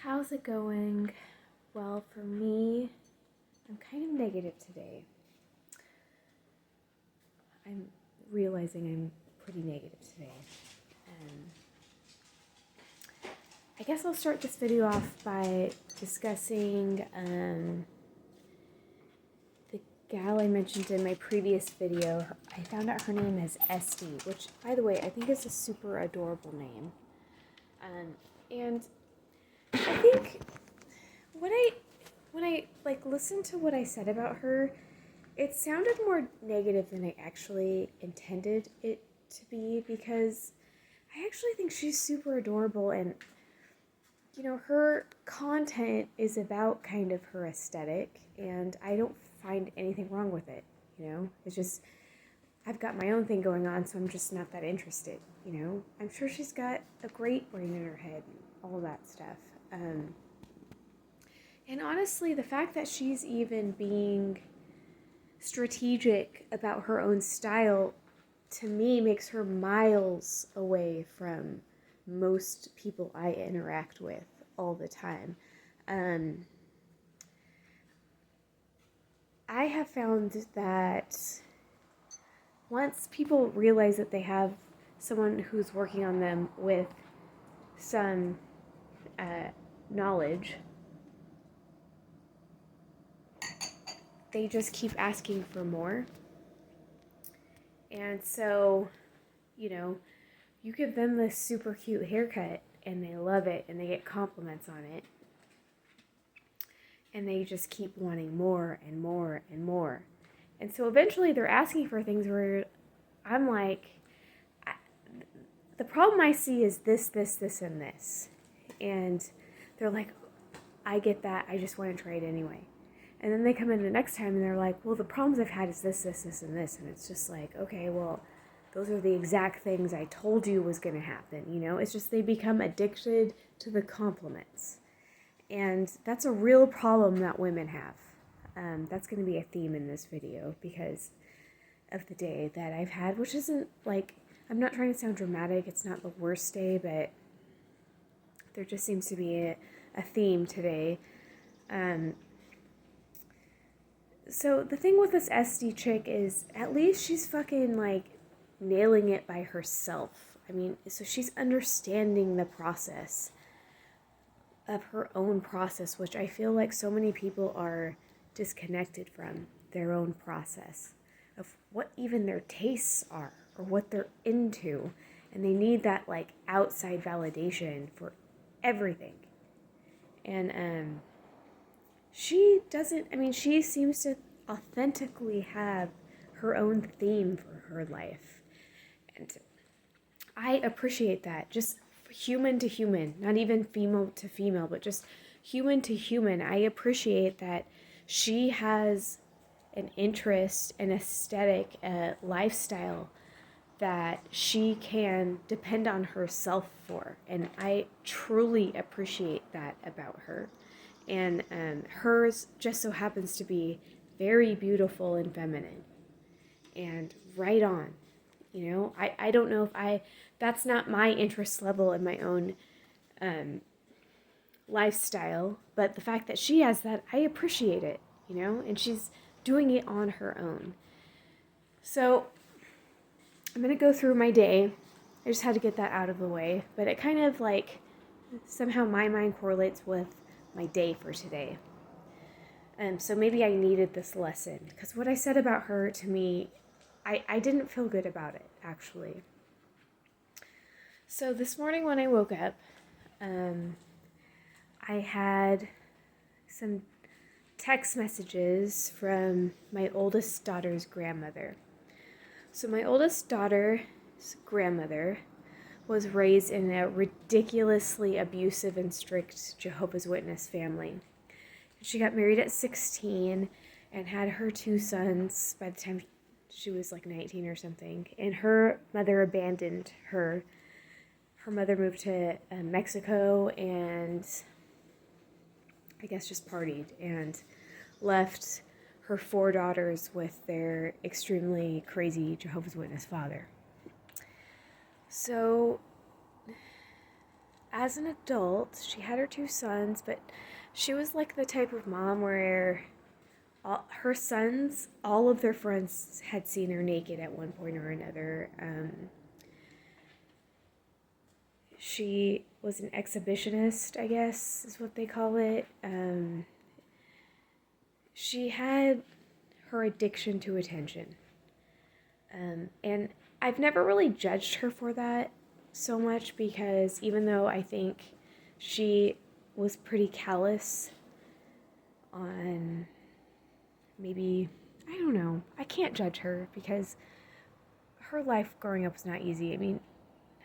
How's it going? Well, for me, I'm kind of negative today. I'm realizing I'm pretty negative today. I guess I'll start this video off by discussing the gal I mentioned in my previous video. I found out her name is Esty, which, by the way, I think is a super adorable name. And I think when I listened to what I said about her, it sounded more negative than I actually intended it to be, because I actually think she's super adorable, and her content is about kind of her aesthetic, and I don't find anything wrong with it. It's just I've got my own thing going on, so I'm just not that interested. I'm sure she's got a great brain in her head, all that stuff. And honestly, the fact that she's even being strategic about her own style, to me, makes her miles away from most people I interact with all the time. I have found that once people realize that they have someone who's working on them with some knowledge, they just keep asking for more. And so, you give them this super cute haircut and they love it and they get compliments on it. And they just keep wanting more and more and more. And so eventually they're asking for things where I'm like, the problem I see is this, this, this, and this. And they're like, I get that. I just want to try it anyway. And then they come in the next time and they're like, well, the problems I've had is this, this, this, and this. And it's just like, okay, well, those are the exact things I told you was going to happen. It's just they become addicted to the compliments. And that's a real problem that women have. That's going to be a theme in this video because of the day that I've had, which isn't like, I'm not trying to sound dramatic. It's not the worst day, but there just seems to be a theme today. So the thing with this SD chick is at least she's fucking like nailing it by herself. So she's understanding the process of her own process, which I feel like so many people are disconnected from their own process of what even their tastes are or what they're into. And they need that like outside validation for everything. And she doesn't, she seems to authentically have her own theme for her life. And I appreciate that. Just human to human, not even female to female, but just human to human. I appreciate that she has an interest, an aesthetic, a lifestyle that she can depend on herself for. And I truly appreciate that about her. And hers just so happens to be very beautiful and feminine and right on. I don't know if that's not my interest level in my own lifestyle, but the fact that she has that, I appreciate it, and she's doing it on her own. So I'm going to go through my day. I just had to get that out of the way, but it kind of like somehow my mind correlates with my day for today. So maybe I needed this lesson, because what I said about her, to me, I didn't feel good about it, actually. So this morning when I woke up, I had some text messages from my oldest daughter's grandmother. So my oldest daughter's grandmother was raised in a ridiculously abusive and strict Jehovah's Witness family. She got married at 16 and had her 2 sons by the time she was like 19 or something. And her mother abandoned her. Her mother moved to Mexico and I guess just partied and left her 4 daughters with their extremely crazy Jehovah's Witness father. So as an adult, she had her two sons, but she was like the type of mom where her sons, all of their friends had seen her naked at one point or another. She was an exhibitionist, I guess is what they call it. She had her addiction to attention. And I've never really judged her for that so much, because even though I think she was pretty callous on maybe, I don't know, I can't judge her because her life growing up was not easy. I mean,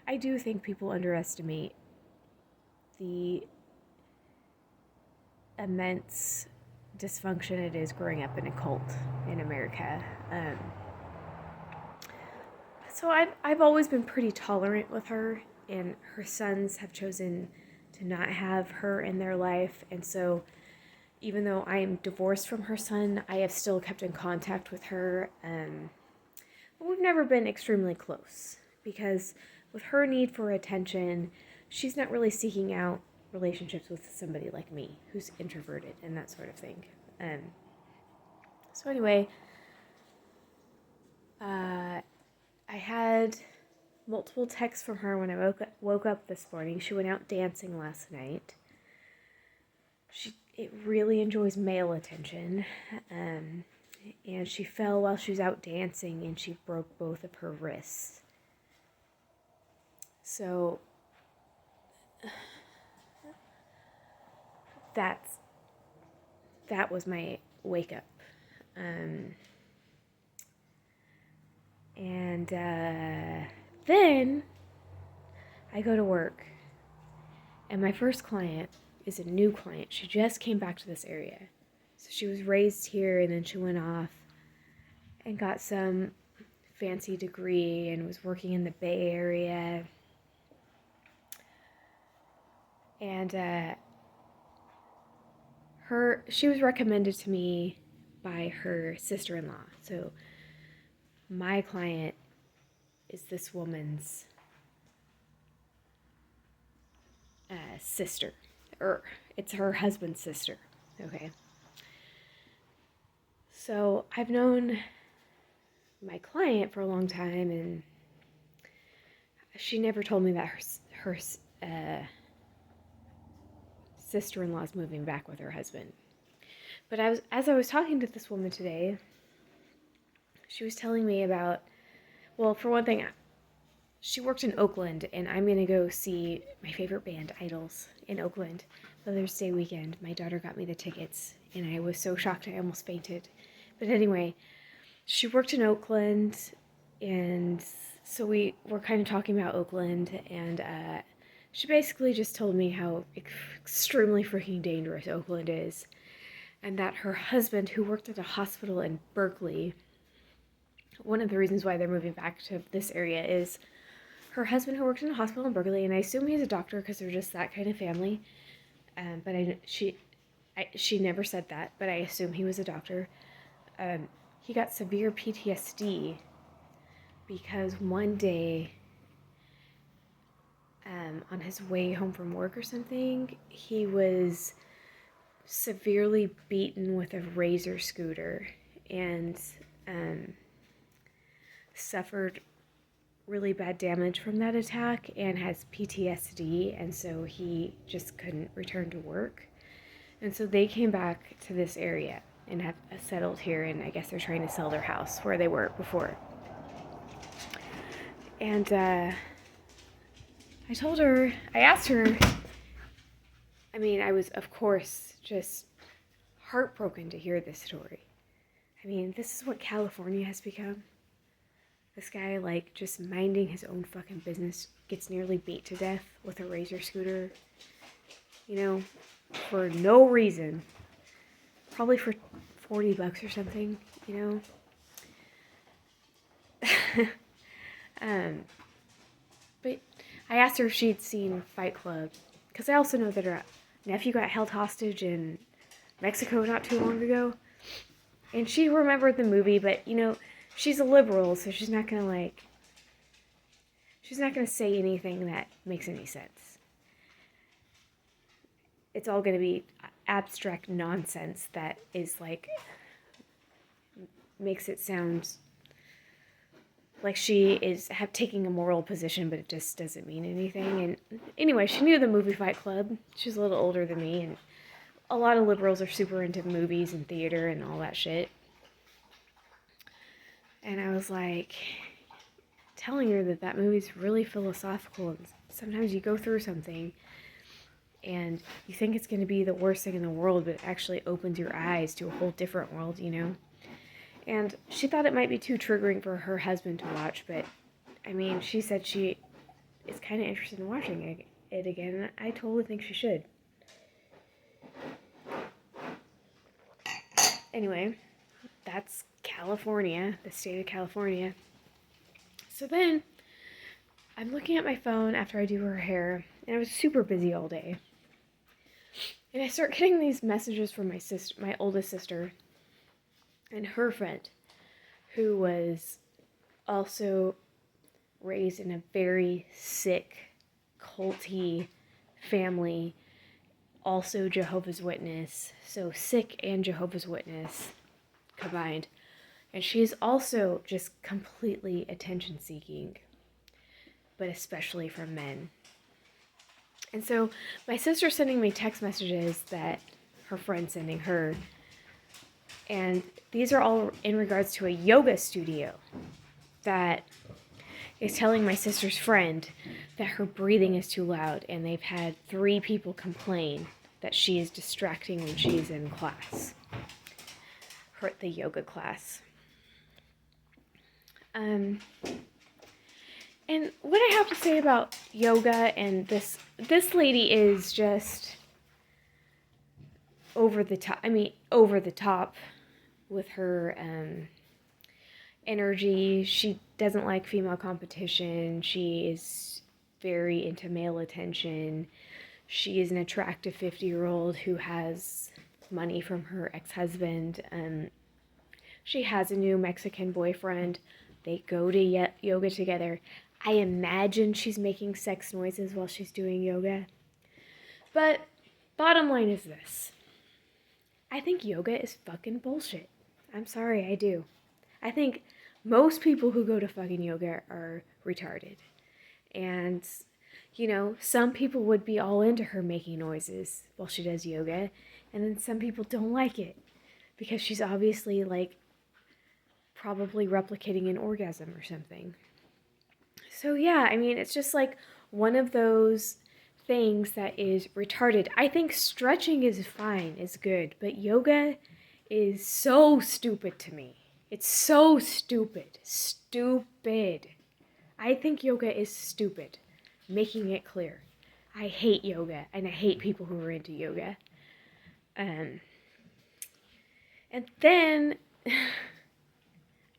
I do think people underestimate the immense dysfunction it is growing up in a cult in America. So I've always been pretty tolerant with her, and her sons have chosen to not have her in their life. And so even though I am divorced from her son, I have still kept in contact with her. But we've never been extremely close, because with her need for attention, she's not really seeking out relationships with somebody like me who's introverted and that sort of thing. So anyway, I had multiple texts from her when I woke up this morning. She went out dancing last night. It really enjoys male attention, and she fell while she was out dancing, and she broke both of her wrists. So that was my wake up. And then I go to work, and my first client is a new client. She just came back to this area. So she was raised here, and then she went off and got some fancy degree and was working in the Bay Area. And she was recommended to me by her sister-in-law. So my client is this woman's sister, or it's her husband's sister. Okay. So I've known my client for a long time, and she never told me that her sister-in-law's moving back with her husband. But as I was talking to this woman today, she was telling me about, well, for one thing, she worked in Oakland, and I'm going to go see my favorite band, Idols, in Oakland Mother's Day weekend. My daughter got me the tickets, and I was so shocked I almost fainted. But anyway, she worked in Oakland, and so we were kind of talking about Oakland, and she basically just told me how extremely freaking dangerous Oakland is, and that her husband, who worked at a hospital in Berkeley, one of the reasons why they're moving back to this area is her husband, who worked in a hospital in Berkeley, and I assume he's a doctor because they're just that kind of family. But she never said that, but I assume he was a doctor. He got severe PTSD because one day, on his way home from work or something, he was severely beaten with a razor scooter and suffered really bad damage from that attack and has PTSD, and so he just couldn't return to work. And so they came back to this area and have settled here, and I guess they're trying to sell their house where they were before. And I asked her, I mean, I was, of course, just heartbroken to hear this story. I mean, this is what California has become. This guy, like, just minding his own fucking business, gets nearly beat to death with a razor scooter, you know, for no reason. Probably for $40 or something, you know. But I asked her if she'd seen Fight Club, because I also know that her nephew got held hostage in Mexico not too long ago, and she remembered the movie, but, you know, she's a liberal, so she's not gonna say anything that makes any sense. it's all going to be abstract nonsense that is like, makes it sound like she is taking a moral position, but it just doesn't mean anything. And anyway, she knew the movie Fight Club. She's a little older than me, and a lot of liberals are super into movies and theater and all that shit. And I was like, telling her that movie's really philosophical, and sometimes you go through something and you think it's going to be the worst thing in the world, but it actually opens your eyes to a whole different world, you know? And she thought it might be too triggering for her husband to watch, but I mean, she said she is kind of interested in watching it again, and I totally think she should. Anyway, that's California, the state of California. So then, I'm looking at my phone after I do her hair, and I was super busy all day. And I start getting these messages from my oldest sister, and her friend, who was also raised in a very sick, culty family, also Jehovah's Witness, so sick and Jehovah's Witness combined. And she's also just completely attention-seeking, but especially from men. And so my sister's sending me text messages that her friend's sending her, and these are all in regards to a yoga studio that is telling my sister's friend that her breathing is too loud, and they've had 3 people complain that she is distracting when she's in class, the yoga class. And what I have to say about yoga and this lady is just over the top with her energy. She doesn't like female competition. She is very into male attention. She is an attractive 50-year-old who has money from her ex-husband. She has a new Mexican boyfriend. They go to yoga together. I imagine she's making sex noises while she's doing yoga. But bottom line is this. I think yoga is fucking bullshit. I'm sorry, I do. I think most people who go to fucking yoga are retarded. And, you know, some people would be all into her making noises while she does yoga. And then some people don't like it. Because she's obviously, like, probably replicating an orgasm or something. So yeah, I mean, it's just like one of those things that is retarded. I think stretching is fine, is good, but yoga is so stupid to me. It's so stupid. Stupid. I think yoga is stupid. Making it clear. I hate yoga, and I hate people who are into yoga. And then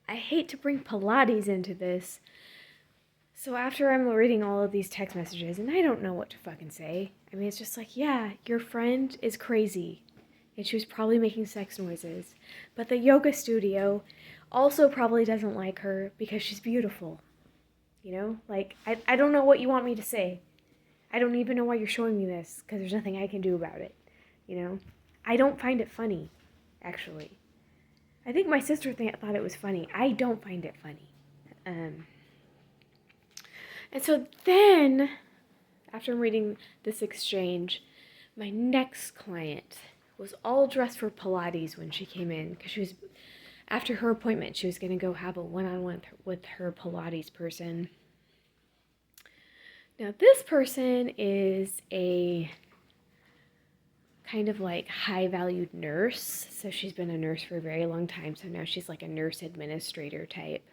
I hate to bring Pilates into this. So after I'm reading all of these text messages, and I don't know what to fucking say. I mean, it's just like, yeah, your friend is crazy. And she was probably making sex noises. But the yoga studio also probably doesn't like her because she's beautiful. You know? Like, I don't know what you want me to say. I don't even know why you're showing me this, because there's nothing I can do about it. You know? I don't find it funny, actually. I think my sister thought it was funny. I don't find it funny. And so then, after reading this exchange, my next client was all dressed for Pilates when she came in, because she was, after her appointment, she was going to go have a one-on-one with her Pilates person. Now, this person is a kind of like high-valued nurse, so she's been a nurse for a very long time, so now she's like a nurse administrator type.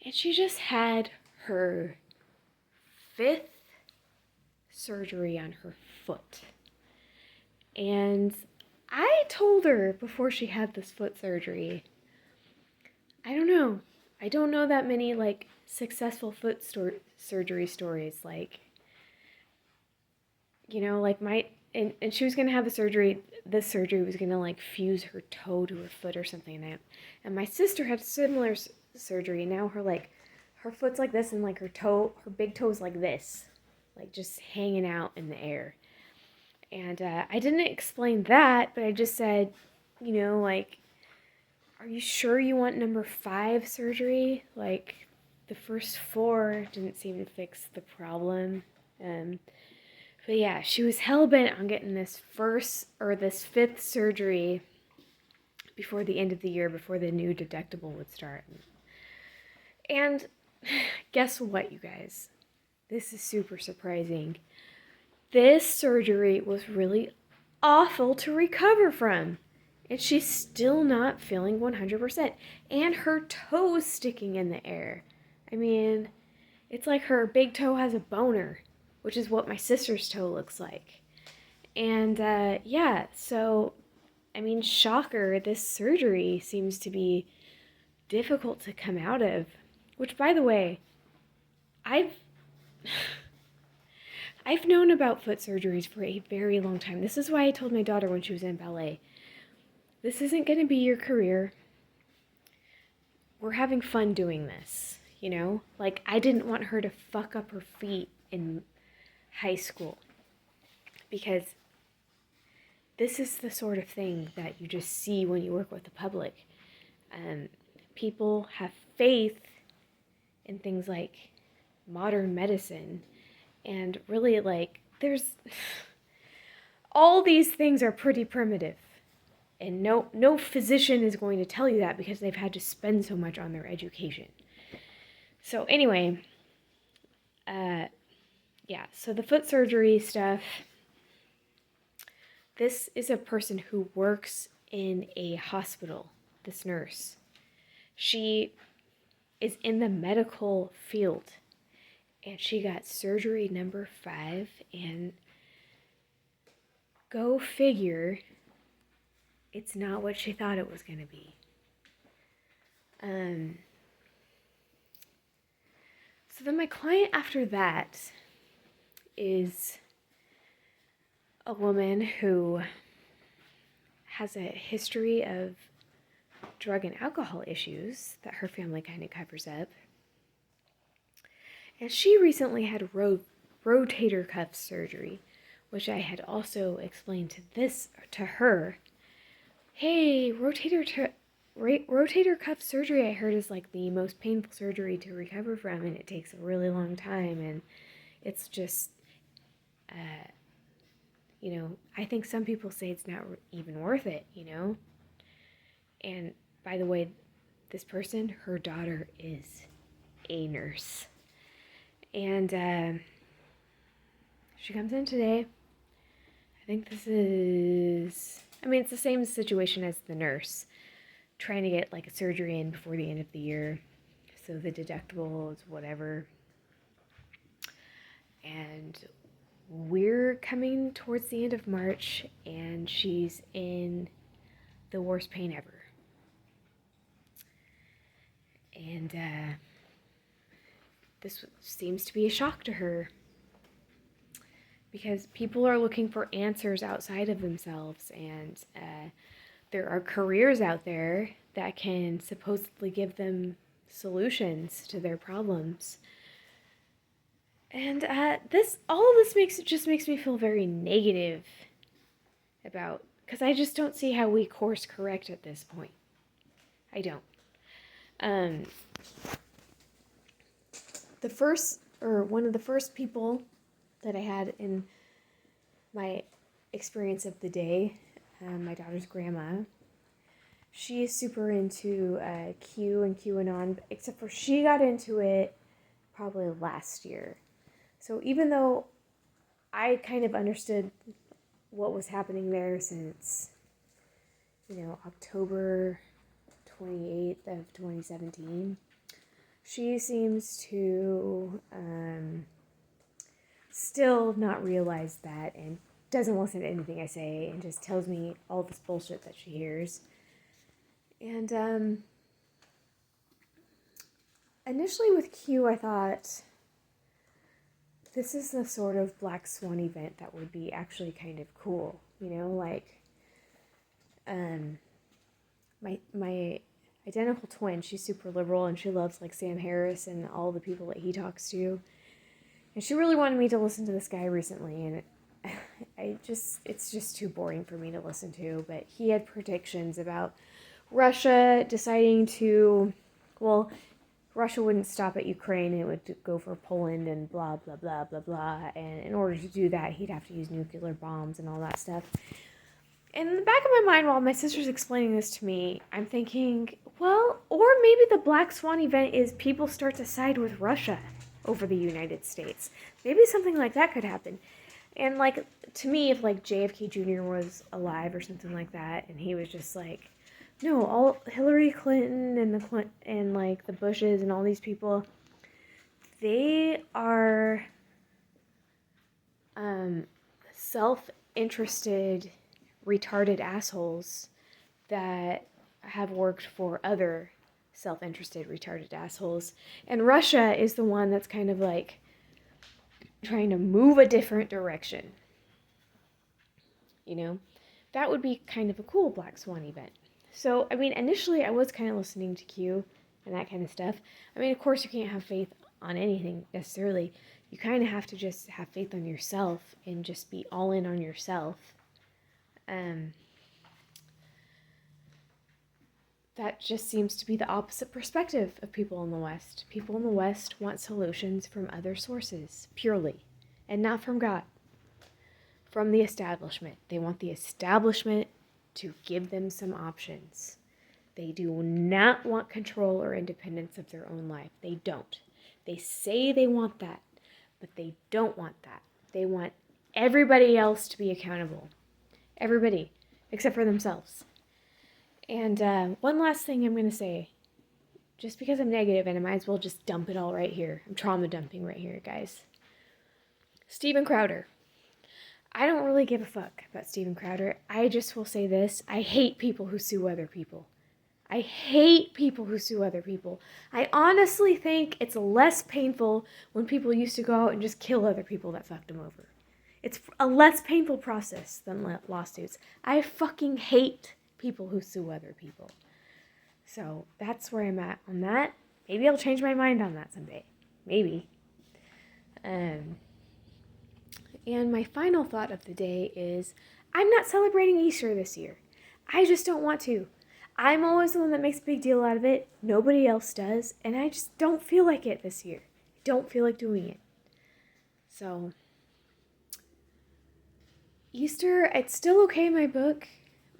And she just had her 5th surgery on her foot. And I told her before she had this foot surgery, I don't know that many like successful foot surgery stories, like, you know, like and she was going to have this surgery was going to like fuse her toe to her foot or something like that. And my sister had similar surgery, and now her foot's like this, and like her big toe's like this, like just hanging out in the air. And I didn't explain that, but I just said, like, are you sure you want number 5 surgery? Like, the first 4 didn't seem to fix the problem. But yeah, she was hell-bent on getting this 5th surgery before the end of the year, before the new deductible would start. And guess what, you guys? This is super surprising. This surgery was really awful to recover from. And she's still not feeling 100%. And her toe's sticking in the air. I mean, it's like her big toe has a boner, which is what my sister's toe looks like. And yeah, so, I mean, shocker, this surgery seems to be difficult to come out of. Which, by the way, I've known about foot surgeries for a very long time. This is why I told my daughter when she was in ballet, this isn't going to be your career. We're having fun doing this, Like, I didn't want her to fuck up her feet in high school because this is the sort of thing that you just see when you work with the public. People have faith in things like modern medicine, and really, like, there's all these things are pretty primitive, and no physician is going to tell you that because they've had to spend so much on their education. So anyway, yeah, so the foot surgery stuff, this is a person who works in a hospital, this nurse. She is in the medical field, and she got surgery number 5, and go figure, it's not what she thought it was going to be. So then my client after that is a woman who has a history of drug and alcohol issues that her family kind of covers up. And she recently had rotator cuff surgery, which I had also explained to her. Hey, rotator cuff surgery, I heard, is like the most painful surgery to recover from, and it takes a really long time, and it's just, I think some people say it's not even worth it, And by the way, this person, her daughter is a nurse. And she comes in today. I think it's the same situation as the nurse, trying to get like a surgery in before the end of the year, so the deductible is whatever. And we're coming towards the end of March, and she's in the worst pain ever. And this seems to be a shock to her, because people are looking for answers outside of themselves, and there are careers out there that can supposedly give them solutions to their problems. And all of this makes me feel very negative about, because I just don't see how we course correct at this point. I don't. One of the first people that I had in my experience of the day, my daughter's grandma, she is super into Q and QAnon, except for she got into it probably last year. So even though I kind of understood what was happening there since, October 28th of 2017, she seems to still not realize that, and doesn't listen to anything I say, and just tells me all this bullshit that she hears. And initially with Q, I thought, this is the sort of Black Swan event that would be actually kind of cool, my identical twin, she's super liberal, and she loves like Sam Harris and all the people that he talks to, and she really wanted me to listen to this guy recently, and it's just too boring for me to listen to. But he had predictions about Russia deciding to, well, Russia wouldn't stop at Ukraine, it would go for Poland and blah, blah, blah, blah, blah. And in order to do that, he'd have to use nuclear bombs and all that stuff. And in the back of my mind, while my sister's explaining this to me, I'm thinking, well, or maybe the Black Swan event is people start to side with Russia over the United States. Maybe something like that could happen. And, like, to me, if, like, JFK Jr. was alive or something like that, and he was just like, no, all Hillary Clinton and like the Bushes and all these people, they are self-interested, retarded assholes that have worked for other self-interested, retarded assholes. And Russia is the one that's kind of like trying to move a different direction. You know? That would be kind of a cool Black Swan event. So, I mean, initially I was kind of listening to Q and that kind of stuff. I mean, of course you can't have faith on anything necessarily. You kind of have to just have faith on yourself and just be all in on yourself. That just seems to be the opposite perspective of people in the West. People in the West want solutions from other sources, purely, and not from God. From the establishment. They want the establishment to give them some options. They do not want control or independence of their own life. They don't. They say they want that, but they don't want that. They want everybody else to be accountable. Everybody, except for themselves. And one last thing I'm going to say, just because I'm negative, and I might as well just dump it all right here. I'm trauma dumping right here, guys. Steven Crowder. I don't really give a fuck about Steven Crowder. I just will say this. I hate people who sue other people. I hate people who sue other people. I honestly think it's less painful when people used to go out and just kill other people that fucked them over. It's a less painful process than lawsuits. I fucking hate people who sue other people. So that's where I'm at on that. Maybe I'll change my mind on that someday. Maybe. And my final thought of the day is, I'm not celebrating Easter this year. I just don't want to. I'm always the one that makes a big deal out of it. Nobody else does. And I just don't feel like it this year. I don't feel like doing it. So, Easter, it's still okay in my book.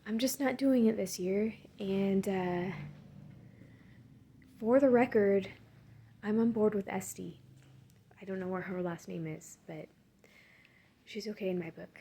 I'm just not doing it this year. And for the record, I'm on board with Esty. I don't know what her last name is, but she's okay in my book.